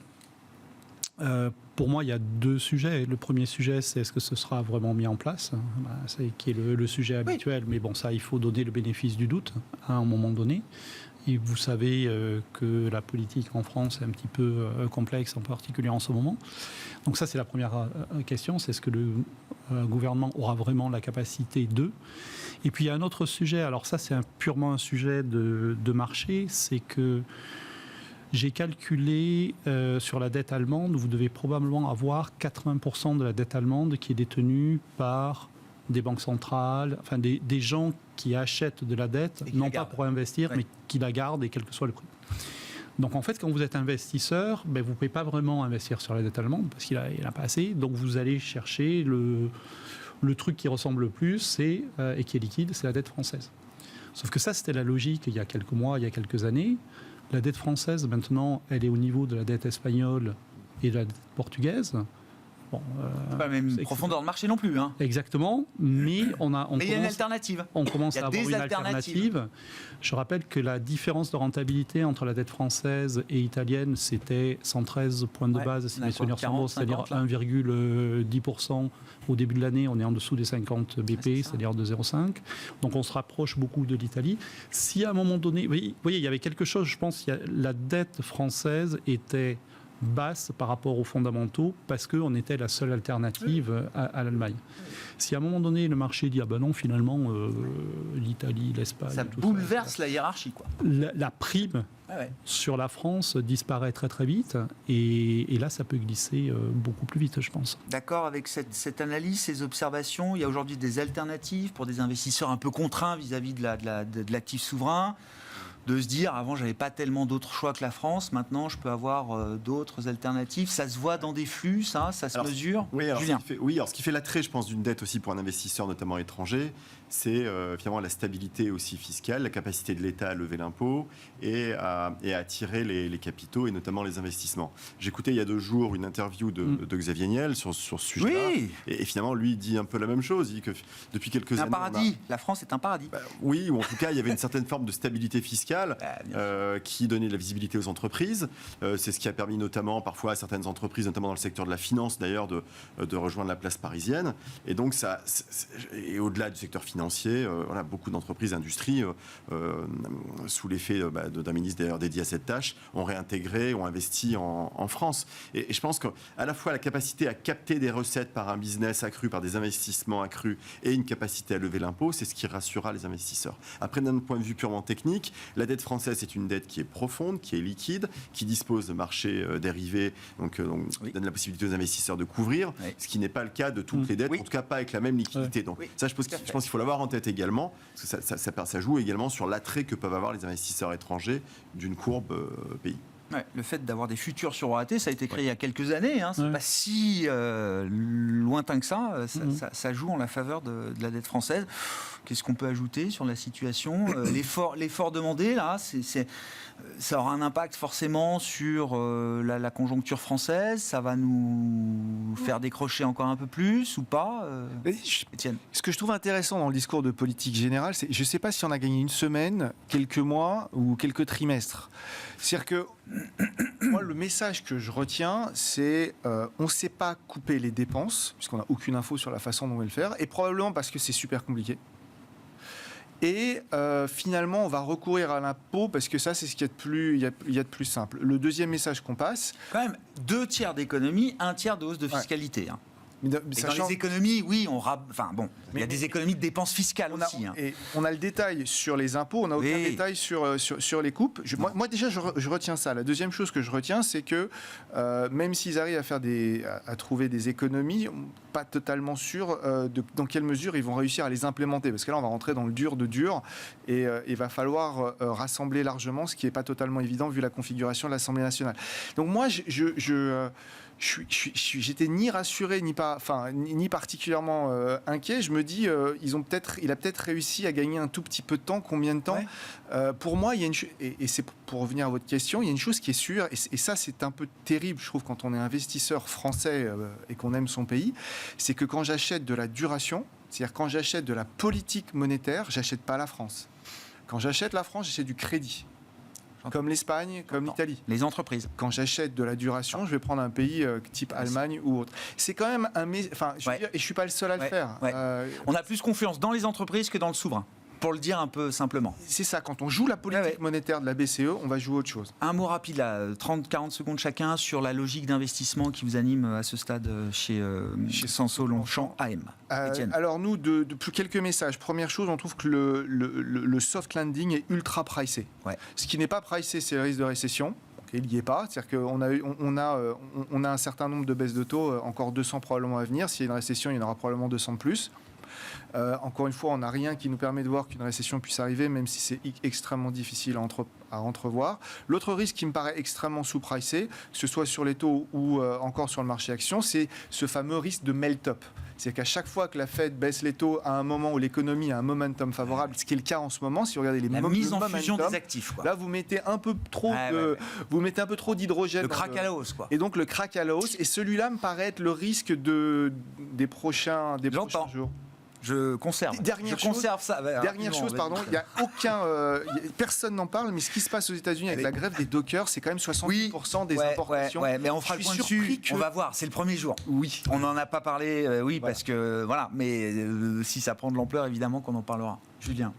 Speaker 4: Pour moi, il y a deux sujets. Le premier sujet, c'est est-ce que ce sera vraiment mis en place, qui est le sujet habituel. Mais bon, ça, il faut donner le bénéfice du doute à un moment donné. Et vous savez que la politique en France est un petit peu complexe, en particulier en ce moment. Donc ça, c'est la première question. C'est est-ce que le gouvernement aura vraiment la capacité de... Et puis il y a un autre sujet. Alors ça, c'est purement un sujet de marché. C'est que j'ai calculé sur la dette allemande, vous devez probablement avoir 80% de la dette allemande qui est détenue par des banques centrales, enfin des gens qui achètent de la dette, non pas pour investir, mais qui la gardent, et quel que soit le prix. Donc en fait, quand vous êtes investisseur, vous ne pouvez pas vraiment investir sur la dette allemande, parce qu'il n'a pas assez. Donc vous allez chercher le truc qui ressemble le plus, et qui est liquide, c'est la dette française. Sauf que ça, c'était la logique il y a quelques mois, il y a quelques années. La dette française, maintenant, elle est au niveau de la dette espagnole et de la dette portugaise. Bon,
Speaker 1: pas la même profondeur de marché non plus. Hein.
Speaker 4: Exactement, mais
Speaker 1: il y a une alternative.
Speaker 4: On commence à avoir une alternative. Je rappelle que la différence de rentabilité entre la dette française et italienne, c'était 113 points de base, si mes souvenirs sont bons, c'est-à-dire 1,10% au début de l'année. On est en dessous des 50 BP, c'est-à-dire de 0,5. Donc on se rapproche beaucoup de l'Italie. Si à un moment donné, vous voyez, il y avait quelque chose, je pense, la dette française était basse par rapport aux fondamentaux parce qu'on était la seule alternative à l'Allemagne. Si à un moment donné le marché dit ah ben non finalement l'Italie, l'Espagne,
Speaker 1: Ça
Speaker 4: tout
Speaker 1: bouleverse la hiérarchie, quoi.
Speaker 4: la prime
Speaker 1: Ouais.
Speaker 4: sur la France disparaît très très vite et là ça peut glisser beaucoup plus vite je pense.
Speaker 1: D'accord avec cette analyse, ces observations. Il y a aujourd'hui des alternatives pour des investisseurs un peu contraints vis-à-vis de l'actif souverain, de se dire avant j'avais pas tellement d'autres choix que la France, maintenant je peux avoir d'autres alternatives. Ça se voit dans des flux, ça se mesure.
Speaker 3: Oui, alors,
Speaker 1: Julien.
Speaker 3: ce qui fait l'attrait, je pense, d'une dette aussi pour un investisseur, notamment étranger, c'est finalement la stabilité aussi fiscale, la capacité de l'État à lever l'impôt et à attirer les capitaux et notamment les investissements. J'écoutais il y a 2 jours une interview de Xavier Niel sur ce sujet-là.
Speaker 1: Oui.
Speaker 3: Et finalement, lui, il dit un peu la même chose. Il dit que depuis quelques années...
Speaker 1: Un paradis. La France est un paradis.
Speaker 3: Oui, ou en tout cas, il y avait une certaine forme de stabilité fiscale qui donnait de la visibilité aux entreprises. C'est ce qui a permis notamment, parfois, à certaines entreprises, notamment dans le secteur de la finance d'ailleurs, de rejoindre la place parisienne. Et donc, et au-delà du secteur financier, voilà, beaucoup d'entreprises, industries, sous l'effet d'un ministre d'ailleurs dédié à cette tâche, ont réintégré, ont investi en France. Et je pense qu'à la fois la capacité à capter des recettes par un business accru, par des investissements accrus, et une capacité à lever l'impôt, c'est ce qui rassurera les investisseurs. Après, d'un point de vue purement technique, la dette française, c'est une dette qui est profonde, qui est liquide, qui dispose de marchés dérivés, donc donne la possibilité aux investisseurs de couvrir, ce qui n'est pas le cas de toutes les dettes, en tout cas pas avec la même liquidité. Donc ça, je pense qu'il faut l'avoir en tête également, parce que ça joue également sur l'attrait que peuvent avoir les investisseurs étrangers d'une courbe pays.
Speaker 1: Ouais, le fait d'avoir des futurs sur OAT, ça a été créé il y a quelques années. C'est pas si lointain que ça. Ça joue en la faveur de la dette française. Qu'est-ce qu'on peut ajouter sur la situation ? L'effort demandé, là, ça aura un impact forcément sur la conjoncture française. Ça va nous faire décrocher encore un peu plus ou pas, Étienne ?
Speaker 2: Ce que je trouve intéressant dans le discours de politique générale, c'est je ne sais pas si on a gagné une semaine, quelques mois ou quelques trimestres. C'est-à-dire que moi, le message que je retiens, c'est on ne sait pas couper les dépenses, puisqu'on n'a aucune info sur la façon dont on va le faire, et probablement parce que c'est super compliqué. Et finalement, on va recourir à l'impôt parce que ça, c'est ce qu'il y a de plus simple. Le deuxième message qu'on passe...
Speaker 1: Quand même, 2 tiers d'économie, 1 tiers de hausse de fiscalité. Et dans les économies, oui, il y a des économies de dépenses fiscales aussi.
Speaker 2: Et on a le détail sur les impôts, on n'a aucun détail sur les coupes. Moi, déjà, je retiens ça. La deuxième chose que je retiens, c'est que même s'ils arrivent à trouver des économies, pas totalement sûr dans quelle mesure ils vont réussir à les implémenter. Parce que là, on va rentrer dans le dur de dur et il va falloir rassembler largement, ce qui n'est pas totalement évident vu la configuration de l'Assemblée nationale. Donc moi, j'étais ni rassuré ni particulièrement inquiet. Je me dis, il a peut-être réussi à gagner un tout petit peu de temps. Combien de temps ? Pour moi, il y a et c'est pour revenir à votre question, il y a une chose qui est sûre, et ça c'est un peu terrible, je trouve, quand on est investisseur français et qu'on aime son pays, c'est que quand j'achète de la duration, c'est-à-dire quand j'achète de la politique monétaire, j'achète pas la France. Quand j'achète la France, j'achète du crédit. Comme l'Espagne, comme l'Italie.
Speaker 1: Les entreprises.
Speaker 2: Quand j'achète de la duration, je vais prendre un pays type Allemagne ou autre. C'est quand même je veux dire, et je suis pas le seul à le faire.
Speaker 1: On a plus confiance dans les entreprises que dans le souverain, pour le dire un peu simplement.
Speaker 2: C'est ça, quand on joue la politique monétaire de la BCE, on va jouer autre chose.
Speaker 1: Un mot rapide, 30-40 secondes chacun, sur la logique d'investissement qui vous anime à ce stade chez Sanso Longchamp AM.
Speaker 2: Alors nous, depuis quelques messages. Première chose, on trouve que le soft landing est ultra pricé. Ce qui n'est pas pricé, c'est le risque de récession. Il n'y est pas, c'est-à-dire qu'on a un certain nombre de baisses de taux, encore 200 probablement à venir. S'il y a une récession, il y en aura probablement 200 de plus. Encore une fois, on n'a rien qui nous permet de voir qu'une récession puisse arriver, même si c'est extrêmement difficile à entrevoir. L'autre risque qui me paraît extrêmement sous-pricé, que ce soit sur les taux ou encore sur le marché action, c'est ce fameux risque de melt-up. C'est-à-dire qu'à chaque fois que la Fed baisse les taux à un moment où l'économie a un momentum favorable, ce qui est le cas en ce moment, si vous regardez
Speaker 1: la mise en fusion des actifs.
Speaker 2: Là, vous mettez un peu trop vous mettez un peu trop d'hydrogène.
Speaker 1: Le crack à la hausse, quoi.
Speaker 2: Et donc le crack à la hausse. Et celui-là me paraît être le risque des prochains jours.
Speaker 1: Je conserve.
Speaker 2: Dernière chose, pardon, il y a personne n'en parle, mais ce qui se passe aux États-Unis avec la grève des dockers, c'est quand même 60% des importations.
Speaker 1: Mais on fera le point dessus. On va voir, c'est le premier jour.
Speaker 2: Oui.
Speaker 1: On n'en a pas parlé, parce que voilà. Mais si ça prend de l'ampleur, évidemment qu'on en parlera. Julien.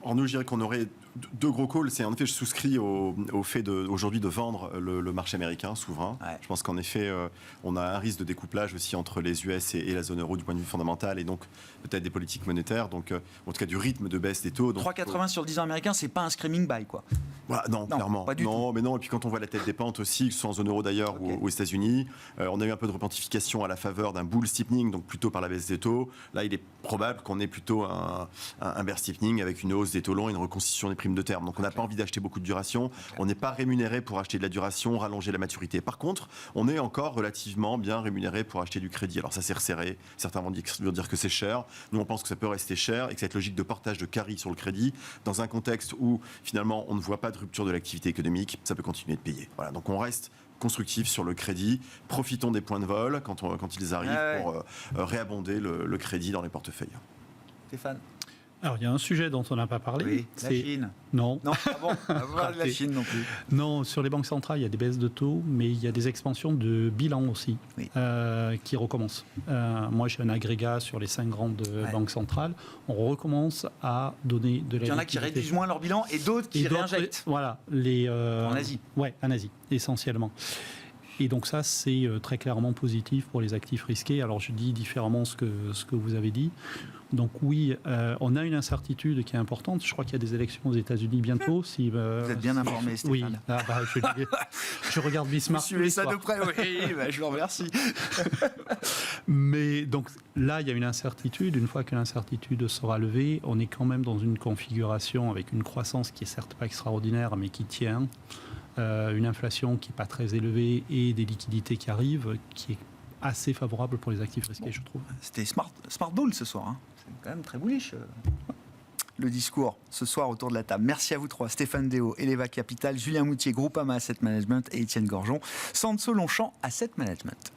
Speaker 3: Alors nous, je dirais qu'on aurait deux gros calls. C'est en effet, je souscris au fait aujourd'hui de vendre le marché américain souverain.
Speaker 1: Ouais.
Speaker 3: Je pense qu'en effet, on a un risque de découplage aussi entre les US et la zone euro du point de vue fondamental, et donc peut-être des politiques monétaires, donc en tout cas du rythme de baisse des taux.
Speaker 1: 3,80 sur le 10 ans américain, c'est pas un screaming buy, quoi.
Speaker 3: Voilà, non, clairement.
Speaker 1: Pas du tout.
Speaker 3: Mais non. Et puis quand on voit la tête des pentes aussi, que ce soit en zone euro d'ailleurs
Speaker 1: Ok.
Speaker 3: ou aux États-Unis, on a eu un peu de repentification à la faveur d'un bull steepening, donc plutôt par la baisse des taux. Là, il est probable qu'on ait plutôt un bear steepening avec une hausse des taux longs et une reconstitution des primes de terme. Donc on n'a pas envie d'acheter beaucoup de duration. On n'est pas rémunéré pour acheter de la duration, rallonger la maturité. Par contre, on est encore relativement bien rémunéré pour acheter du crédit. Alors ça s'est resserré. Certains vont dire que c'est cher. Nous, on pense que ça peut rester cher et que cette logique de portage de carry sur le crédit, dans un contexte où finalement on ne voit pas de rupture de l'activité économique, ça peut continuer de payer. Voilà. Donc on reste constructif sur le crédit. Profitons des points de vol quand ils arrivent pour réabonder le crédit dans les portefeuilles.
Speaker 1: Stéphane.
Speaker 4: Alors, il y a un sujet dont on n'a pas parlé.
Speaker 1: Oui, la Chine.
Speaker 4: Non.
Speaker 1: Non, ah bon, on va voir la Chine non plus.
Speaker 4: Non, sur les banques centrales, il y a des baisses de taux, mais il y a des expansions de bilan aussi
Speaker 1: Oui.
Speaker 4: qui recommencent. Moi, j'ai un agrégat sur les 5 grandes banques centrales. On recommence à donner de la
Speaker 1: Il y en a qui
Speaker 4: liquidité.
Speaker 1: réduisent moins leur bilan et d'autres qui
Speaker 4: Et d'autres,
Speaker 1: réinjectent.
Speaker 4: Voilà.
Speaker 1: En Asie.
Speaker 4: Ouais, en Asie, essentiellement. Et donc ça, c'est très clairement positif pour les actifs risqués. Alors je dis différemment ce que vous avez dit. Donc oui, on a une incertitude qui est importante. Je crois qu'il y a des élections aux États-Unis bientôt. Vous
Speaker 1: êtes bien informé,
Speaker 4: Oui,
Speaker 1: Stéphane.
Speaker 4: je regarde Bismarck.
Speaker 1: Vous suivez ça de près, oui, je vous remercie.
Speaker 4: Mais donc là, il y a une incertitude. Une fois que l'incertitude sera levée, on est quand même dans une configuration avec une croissance qui est certes pas extraordinaire, mais qui tient. Une inflation qui n'est pas très élevée et des liquidités qui arrivent, qui est assez favorable pour les actifs risqués, je trouve.
Speaker 1: C'était smart bull ce soir. Hein. C'est quand même très bullish. Le discours ce soir autour de la table. Merci à vous trois, Stéphane Déo, Eleva Capital, Julien Moutier, Groupama Asset Management et Étienne Gorgeon, Sanso Longchamp Asset Management.